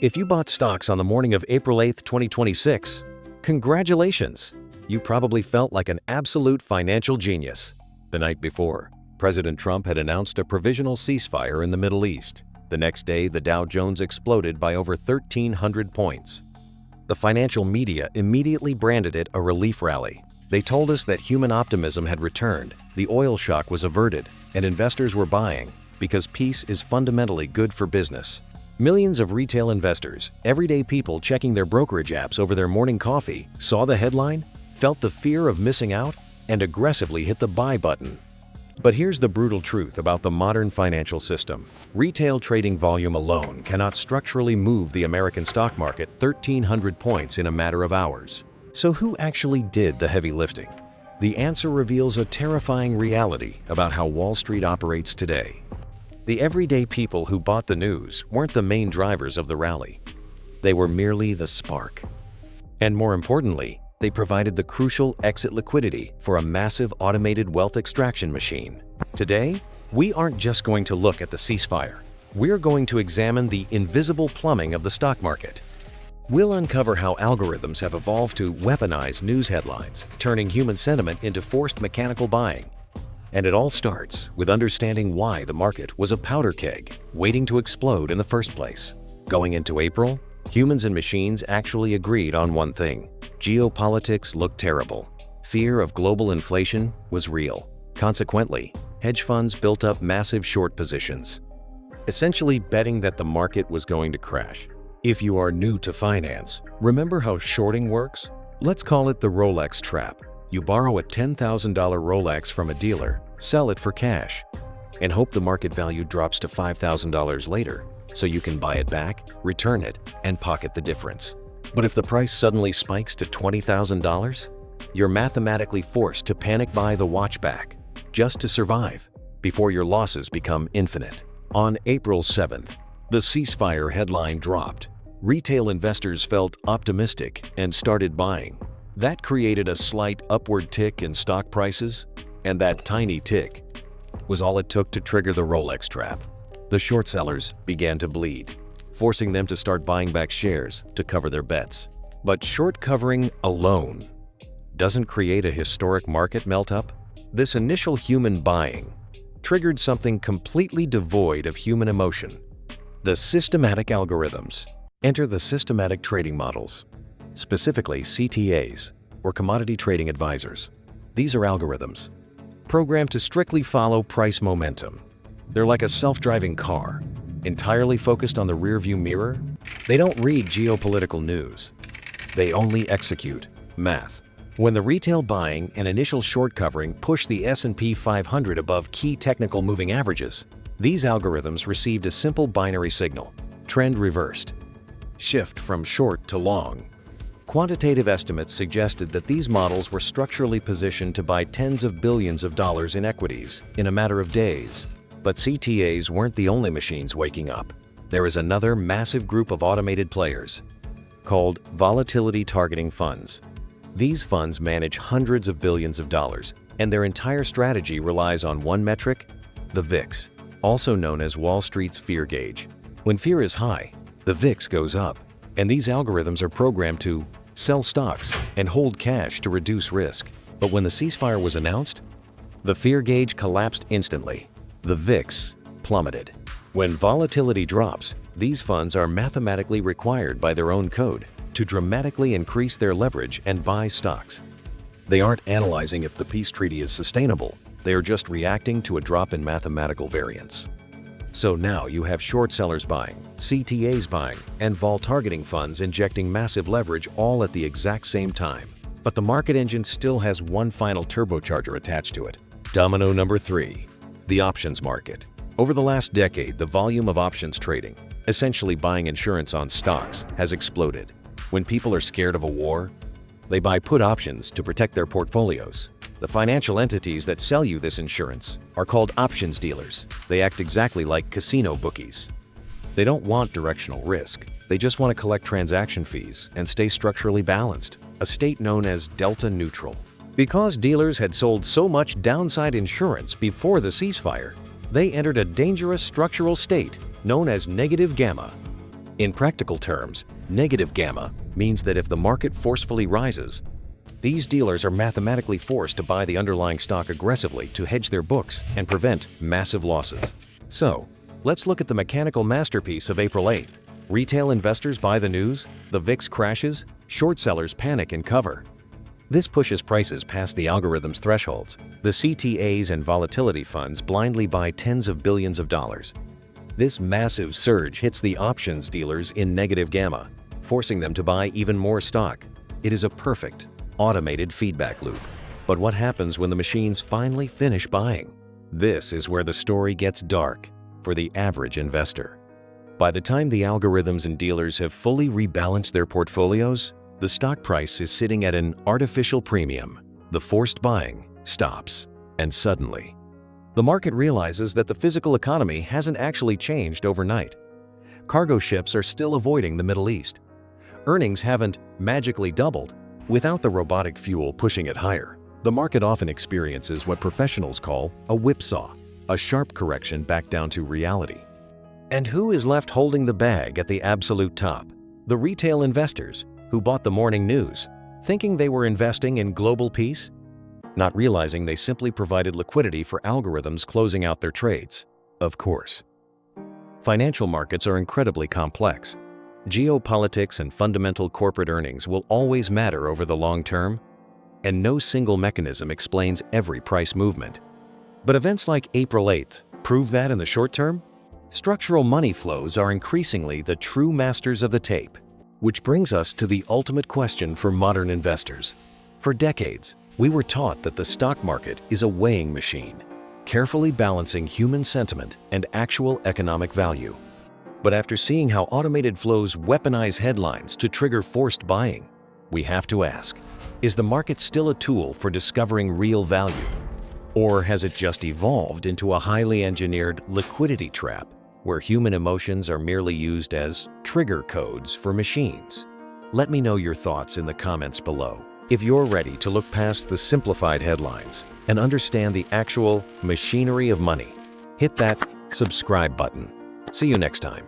If you bought stocks on the morning of April 8, 2026, congratulations! You probably felt like an absolute financial genius. The night before, President Trump had announced a provisional ceasefire in the Middle East. The next day, the Dow Jones exploded by over 1,300 points. The financial media immediately branded it a relief rally. They told us that human optimism had returned, the oil shock was averted, and investors were buying because peace is fundamentally good for business. Millions of retail investors, everyday people checking their brokerage apps over their morning coffee, saw the headline, felt the fear of missing out, and aggressively hit the buy button. But here's the brutal truth about the modern financial system. Retail trading volume alone cannot structurally move the American stock market 1,300 points in a matter of hours. So who actually did the heavy lifting? The answer reveals a terrifying reality about how Wall Street operates today. The everyday people who bought the news weren't the main drivers of the rally. They were merely the spark. And more importantly, they provided the crucial exit liquidity for a massive automated wealth extraction machine. Today, we aren't just going to look at the ceasefire. We're going to examine the invisible plumbing of the stock market. We'll uncover how algorithms have evolved to weaponize news headlines, turning human sentiment into forced mechanical buying. And it all starts with understanding why the market was a powder keg, waiting to explode in the first place. Going into April, humans and machines actually agreed on one thing. Geopolitics looked terrible. Fear of global inflation was real. Consequently, hedge funds built up massive short positions, essentially betting that the market was going to crash. If you are new to finance, remember how shorting works? Let's call it the Rolex trap. You borrow a $10,000 Rolex from a dealer, sell it for cash, and hope the market value drops to $5,000 later, so you can buy it back, return it, and pocket the difference. But if the price suddenly spikes to $20,000, you're mathematically forced to panic buy the watch back, just to survive, before your losses become infinite. On April 7th, the ceasefire headline dropped. Retail investors felt optimistic and started buying. That created a slight upward tick in stock prices, and that tiny tick was all it took to trigger the Rolex trap. The short sellers began to bleed, forcing them to start buying back shares to cover their bets. But short covering alone doesn't create a historic market melt-up. This initial human buying triggered something completely devoid of human emotion. The systematic algorithms. Enter the systematic trading models, specifically CTAs, or commodity trading advisors. These are algorithms programmed to strictly follow price momentum. They're like a self-driving car, entirely focused on the rearview mirror. They don't read geopolitical news. They only execute math. When the retail buying and initial short covering push the S&P 500 above key technical moving averages, these algorithms received a simple binary signal: trend reversed. Shift from short to long. Quantitative estimates suggested that these models were structurally positioned to buy tens of billions of dollars in equities in a matter of days. But CTAs weren't the only machines waking up. There is another massive group of automated players called volatility targeting funds. These funds manage hundreds of billions of dollars, and their entire strategy relies on one metric: the VIX, also known as Wall Street's fear gauge. When fear is high, the VIX goes up, and these algorithms are programmed to sell stocks and hold cash to reduce risk. But when the ceasefire was announced, the fear gauge collapsed instantly. The VIX plummeted. When volatility drops, these funds are mathematically required by their own code to dramatically increase their leverage and buy stocks. They aren't analyzing if the peace treaty is sustainable. They are just reacting to a drop in mathematical variance. So now you have short sellers buying, CTAs buying, and vol targeting funds injecting massive leverage all at the exact same time. But the market engine still has one final turbocharger attached to it. Domino number 3, the options market. Over the last decade, the volume of options trading, essentially buying insurance on stocks, has exploded. When people are scared of a war, they buy put options to protect their portfolios. The financial entities that sell you this insurance are called options dealers. They act exactly like casino bookies. They don't want directional risk. They just want to collect transaction fees and stay structurally balanced, a state known as delta neutral. Because dealers had sold so much downside insurance before the ceasefire, they entered a dangerous structural state known as negative gamma. In practical terms, negative gamma means that if the market forcefully rises, these dealers are mathematically forced to buy the underlying stock aggressively to hedge their books and prevent massive losses. So, let's look at the mechanical masterpiece of April 8th. Retail investors buy the news, the VIX crashes, short sellers panic and cover. This pushes prices past the algorithm's thresholds. The CTAs and volatility funds blindly buy tens of billions of dollars. This massive surge hits the options dealers in negative gamma, forcing them to buy even more stock. It is a perfect, automated feedback loop. But what happens when the machines finally finish buying? This is where the story gets dark for the average investor. By the time the algorithms and dealers have fully rebalanced their portfolios, the stock price is sitting at an artificial premium. The forced buying stops, and suddenly, the market realizes that the physical economy hasn't actually changed overnight. Cargo ships are still avoiding the Middle East. Earnings haven't magically doubled. Without the robotic fuel pushing it higher, the market often experiences what professionals call a whipsaw, a sharp correction back down to reality. And who is left holding the bag at the absolute top? The retail investors who bought the morning news, thinking they were investing in global peace, not realizing they simply provided liquidity for algorithms closing out their trades. Of course. Financial markets are incredibly complex. Geopolitics and fundamental corporate earnings will always matter over the long term, and no single mechanism explains every price movement. But events like April 8th prove that in the short term, structural money flows are increasingly the true masters of the tape. Which brings us to the ultimate question for modern investors. For decades, we were taught that the stock market is a weighing machine, carefully balancing human sentiment and actual economic value. But after seeing how automated flows weaponize headlines to trigger forced buying, we have to ask, is the market still a tool for discovering real value? Or has it just evolved into a highly engineered liquidity trap where human emotions are merely used as trigger codes for machines? Let me know your thoughts in the comments below. If you're ready to look past the simplified headlines and understand the actual machinery of money, hit that subscribe button. See you next time.